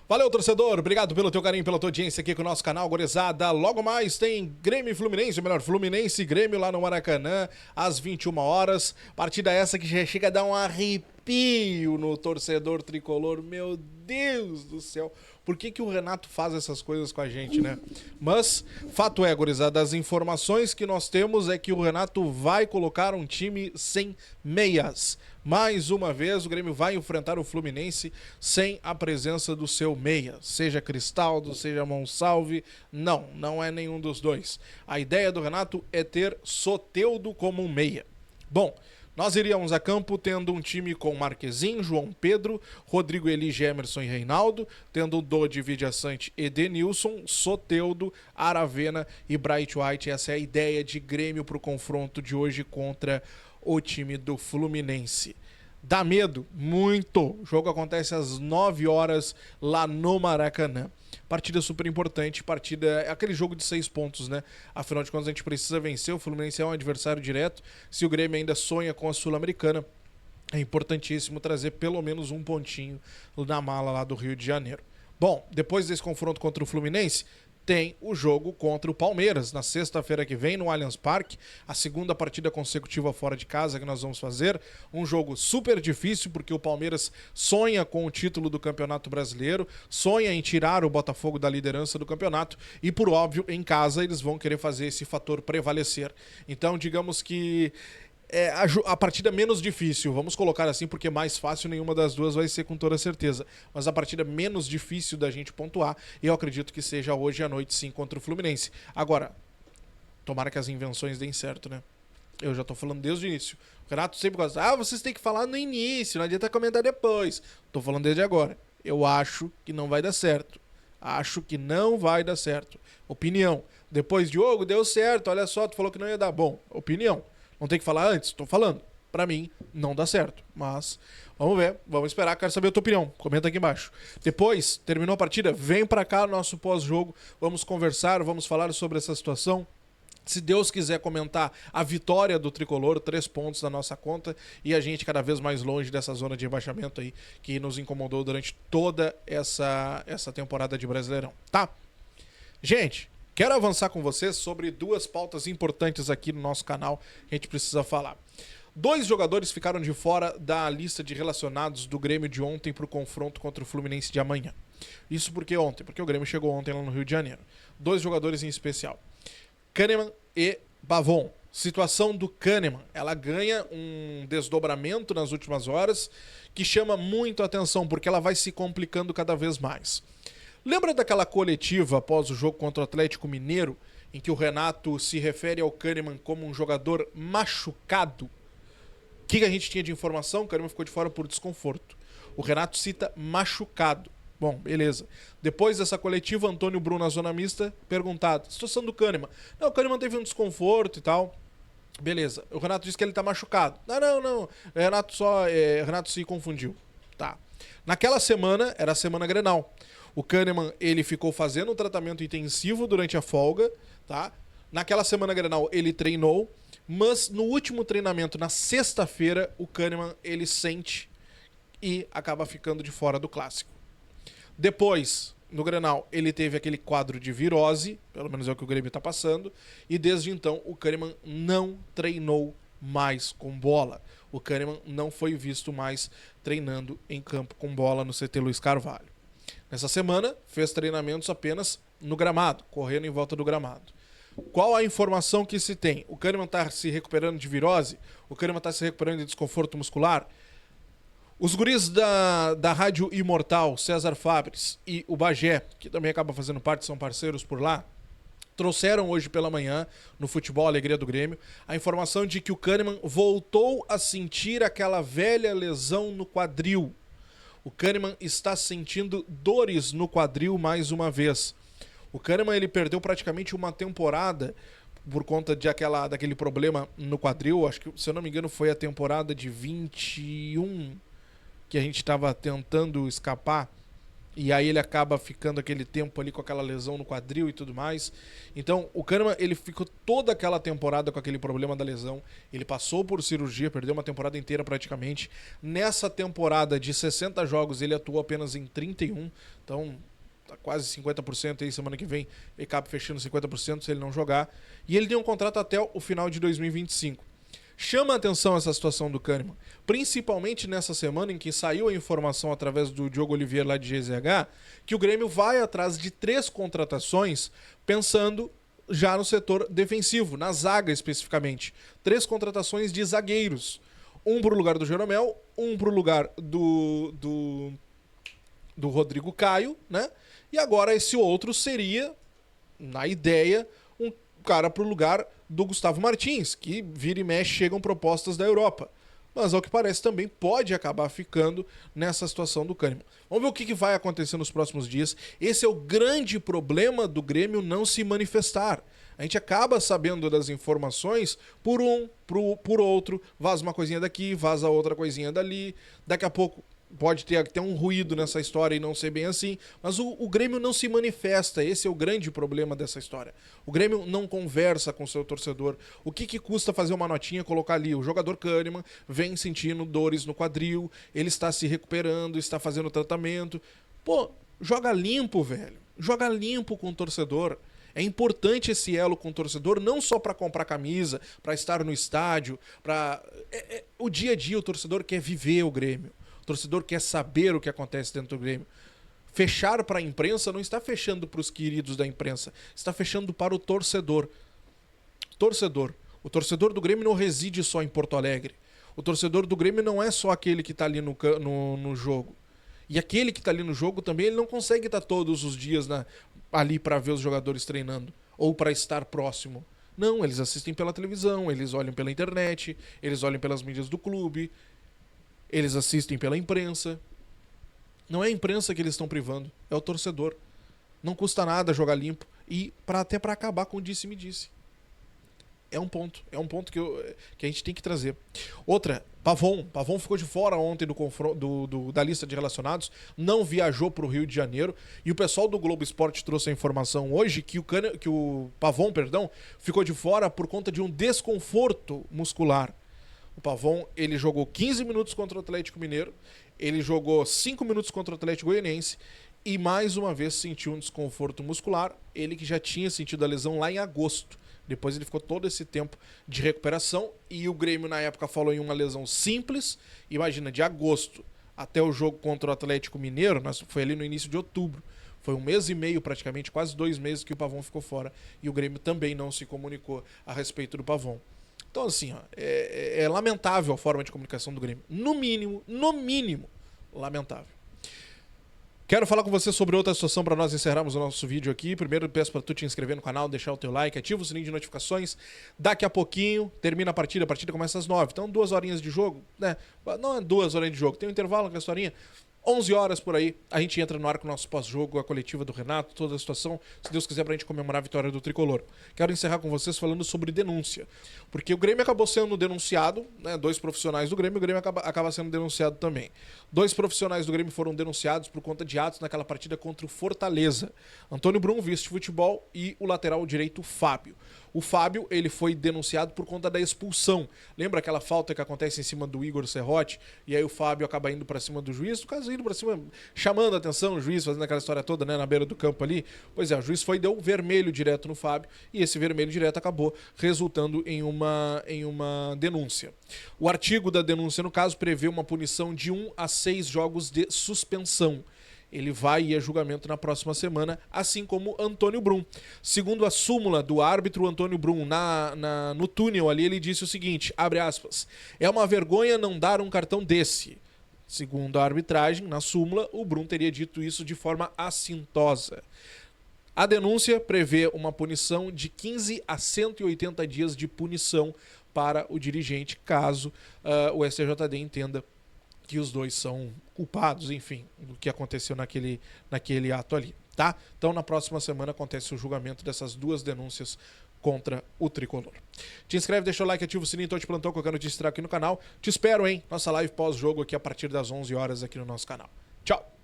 Valeu, torcedor. Obrigado pelo teu carinho, pela tua audiência aqui com o nosso canal, gurizada. Logo mais tem Grêmio e Fluminense, ou melhor, Fluminense e Grêmio lá no Maracanã, às 21 horas. Partida essa que já chega a dar um arrepio no torcedor tricolor. Meu Deus do céu. Por que o Renato faz essas coisas com a gente, né? Mas, fato é, gurizada, as informações que nós temos é que o Renato vai colocar um time sem meias. Mais uma vez, o Grêmio vai enfrentar o Fluminense sem a presença do seu meia. Seja Cristaldo, seja Monsalve. Não é nenhum dos dois. A ideia do Renato é ter Soteldo como um meia. Bom, nós iríamos a campo tendo um time com Marquezinho, João Pedro, Rodrigo Eli, Emerson e Reinaldo, tendo Dodi, Vidiaçante, Edenilson, Soteldo, Aravena e Bright White. Essa é a ideia de Grêmio para o confronto de hoje contra o time do Fluminense. Dá medo? Muito! O jogo acontece às 9 horas lá no Maracanã. Partida super importante, é aquele jogo de 6 pontos, né? Afinal de contas, a gente precisa vencer. O Fluminense é um adversário direto. Se o Grêmio ainda sonha com a Sul-Americana, é importantíssimo trazer pelo menos um pontinho na mala lá do Rio de Janeiro. Bom, depois desse confronto contra o Fluminense, tem o jogo contra o Palmeiras, na sexta-feira que vem, no Allianz Parque, a segunda partida consecutiva fora de casa que nós vamos fazer, um jogo super difícil, porque o Palmeiras sonha com o título do Campeonato Brasileiro, sonha em tirar o Botafogo da liderança do campeonato, e por óbvio, em casa eles vão querer fazer esse fator prevalecer. Então, digamos que é a partida menos difícil, vamos colocar assim, porque mais fácil nenhuma das duas vai ser com toda certeza, mas a partida menos difícil da gente pontuar, eu acredito que seja hoje à noite sim contra o Fluminense. Agora, tomara que as invenções deem certo, né? Eu já tô falando desde o início. O Renato sempre gosta, vocês têm que falar no início, não adianta comentar depois. Tô falando desde agora. Eu acho que não vai dar certo. Acho que não vai dar certo. Opinião. Depois, Diogo, deu certo, olha só, tu falou que não ia dar. Bom, opinião. Não tem que falar antes? Tô falando. Pra mim, não dá certo. Mas, vamos ver. Vamos esperar. Quero saber a tua opinião. Comenta aqui embaixo. Depois, terminou a partida, vem pra cá, nosso pós-jogo. Vamos conversar, vamos falar sobre essa situação. Se Deus quiser comentar a vitória do Tricolor, 3 pontos na nossa conta e a gente cada vez mais longe dessa zona de rebaixamento aí que nos incomodou durante toda essa temporada de Brasileirão, tá? Gente, quero avançar com vocês sobre 2 pautas importantes aqui no nosso canal que a gente precisa falar. 2 jogadores ficaram de fora da lista de relacionados do Grêmio de ontem para o confronto contra o Fluminense de amanhã. Isso porque ontem? Porque o Grêmio chegou ontem lá no Rio de Janeiro. 2 jogadores em especial. Kahneman e Pavon. Situação do Kahneman. Ela ganha um desdobramento nas últimas horas que chama muito a atenção porque ela vai se complicando cada vez mais. Lembra daquela coletiva após o jogo contra o Atlético Mineiro, em que o Renato se refere ao Kahneman como um jogador machucado? O que a gente tinha de informação? O Kahneman ficou de fora por desconforto. O Renato cita machucado. Bom, beleza. Depois dessa coletiva, Antônio Bruno, na zona mista, perguntado, situação do Kahneman. Não, o Kahneman teve um desconforto e tal. Beleza. O Renato disse que ele tá machucado. Não. O Renato se confundiu. Tá. Naquela semana, era a semana Grenal. O Kahneman, ele ficou fazendo um tratamento intensivo durante a folga, tá? Naquela semana Grenal, ele treinou, mas no último treinamento, na sexta-feira, o Kahneman, ele sente e acaba ficando de fora do clássico. Depois, no Grenal, ele teve aquele quadro de virose, pelo menos é o que o Grêmio tá passando, e desde então o Kahneman não treinou mais com bola. O Kahneman não foi visto mais treinando em campo com bola no CT Luiz Carvalho. Nessa semana, fez treinamentos apenas no gramado, correndo em volta do gramado. Qual a informação que se tem? O Kahneman está se recuperando de virose? O Kahneman está se recuperando de desconforto muscular? Os guris da Rádio Imortal, César Fabres e o Bagé, que também acaba fazendo parte, são parceiros por lá, trouxeram hoje pela manhã, no Futebol Alegria do Grêmio, a informação de que o Kahneman voltou a sentir aquela velha lesão no quadril. O Kahneman está sentindo dores no quadril mais uma vez. O Kahneman, ele perdeu praticamente uma temporada por conta daquele problema no quadril. Acho que, se eu não me engano, foi a temporada de 21 que a gente estava tentando escapar. E aí ele acaba ficando aquele tempo ali com aquela lesão no quadril e tudo mais. Então, o Kahneman, ele ficou toda aquela temporada com aquele problema da lesão. Ele passou por cirurgia, perdeu uma temporada inteira praticamente. Nessa temporada de 60 jogos, ele atuou apenas em 31. Então, tá quase 50% aí. Semana que vem, ele acaba fechando 50% se ele não jogar. E ele tem um contrato até o final de 2025. Chama a atenção essa situação do Kahneman, principalmente nessa semana em que saiu a informação através do Diogo Oliveira lá de GZH, que o Grêmio vai atrás de 3 contratações, pensando já no setor defensivo, na zaga especificamente. 3 contratações de zagueiros. Um pro lugar do Jeromel, um pro lugar do Rodrigo Caio, né? E agora esse outro seria, na ideia, um cara pro lugar do Gustavo Martins, que vira e mexe chegam propostas da Europa. Mas ao que parece também pode acabar ficando nessa situação do Kahneman. Vamos ver o que vai acontecer nos próximos dias. Esse é o grande problema do Grêmio não se manifestar. A gente acaba sabendo das informações por um, por outro, vaza uma coisinha daqui, vaza outra coisinha dali, daqui a pouco pode ter até um ruído nessa história e não ser bem assim, mas o Grêmio não se manifesta, esse é o grande problema dessa história. O Grêmio não conversa com o seu torcedor. O que custa fazer uma notinha e colocar ali? O jogador Kahneman vem sentindo dores no quadril, ele está se recuperando, está fazendo tratamento. Pô, joga limpo, velho. Joga limpo com o torcedor. É importante esse elo com o torcedor, não só para comprar camisa, para estar no estádio, para o dia a dia o torcedor quer viver o Grêmio. O torcedor quer saber o que acontece dentro do Grêmio. Fechar para a imprensa não está fechando para os queridos da imprensa, está fechando para o torcedor. O torcedor do Grêmio não reside só em Porto Alegre. O torcedor do Grêmio não é só aquele que está ali no jogo. E aquele que está ali no jogo também, ele não consegue estar todos os dias ali para ver os jogadores treinando ou para estar próximo. Não, eles assistem pela televisão, eles olham pela internet, eles olham pelas mídias do clube, eles assistem pela imprensa. Não é a imprensa que eles estão privando, é o torcedor. Não custa nada jogar limpo e até para acabar com o disse-me-disse. É um ponto que a gente tem que trazer. Outra, Pavon ficou de fora ontem da lista de relacionados, não viajou para o Rio de Janeiro, e o pessoal do Globo Esporte trouxe a informação hoje que o Pavon ficou de fora por conta de um desconforto muscular. O Pavon, ele jogou 15 minutos contra o Atlético Mineiro, ele jogou 5 minutos contra o Atlético Goianiense e mais uma vez sentiu um desconforto muscular, ele que já tinha sentido a lesão lá em agosto. Depois ele ficou todo esse tempo de recuperação e o Grêmio na época falou em uma lesão simples. Imagina, de agosto até o jogo contra o Atlético Mineiro, foi ali no início de outubro. Foi 1 mês e meio praticamente, quase 2 meses que o Pavon ficou fora e o Grêmio também não se comunicou a respeito do Pavon. Então assim, ó, é lamentável a forma de comunicação do Grêmio. No mínimo, lamentável. Quero falar com você sobre outra situação para nós encerrarmos o nosso vídeo aqui. Primeiro, peço para tu te inscrever no canal, deixar o teu like, ativa o sininho de notificações. Daqui a pouquinho termina a partida começa às 9. Então 2 horinhas de jogo, né? Não é 2 horas de jogo, tem um intervalo com a historinha. 11 horas por aí, a gente entra no ar com o nosso pós-jogo, a coletiva do Renato, toda a situação, se Deus quiser, pra gente comemorar a vitória do Tricolor. Quero encerrar com vocês falando sobre denúncia, porque o Grêmio acabou sendo denunciado, né, 2 profissionais do Grêmio acaba sendo denunciado também. 2 profissionais do Grêmio foram denunciados por conta de atos naquela partida contra o Fortaleza. Antônio Brum, vice-futebol, e o lateral direito, Fábio. O Fábio, ele foi denunciado por conta da expulsão. Lembra aquela falta que acontece em cima do Igor Serrote? E aí o Fábio acaba indo pra cima do juiz, no caso indo pra cima, chamando a atenção, o juiz fazendo aquela história toda, né, na beira do campo ali. Pois é, o juiz deu vermelho direto no Fábio, e esse vermelho direto acabou resultando em uma denúncia. O artigo da denúncia, no caso, prevê uma punição de 1 a 6 jogos de suspensão. Ele vai ir a julgamento na próxima semana, assim como Antônio Brum. Segundo a súmula do árbitro Antônio Brum, no túnel ali, ele disse o seguinte, abre aspas, é uma vergonha não dar um cartão desse. Segundo a arbitragem, na súmula, o Brum teria dito isso de forma assintosa. A denúncia prevê uma punição de 15 a 180 dias de punição para o dirigente, caso o STJD entenda que os dois são culpados, enfim, do que aconteceu naquele ato ali, tá? Então, na próxima semana acontece o julgamento dessas 2 denúncias contra o Tricolor. Te inscreve, deixa o like, ativa o sininho, tô de plantão, qualquer notícia aqui no canal. Te espero, hein? Nossa live pós-jogo aqui a partir das 11 horas aqui no nosso canal. Tchau!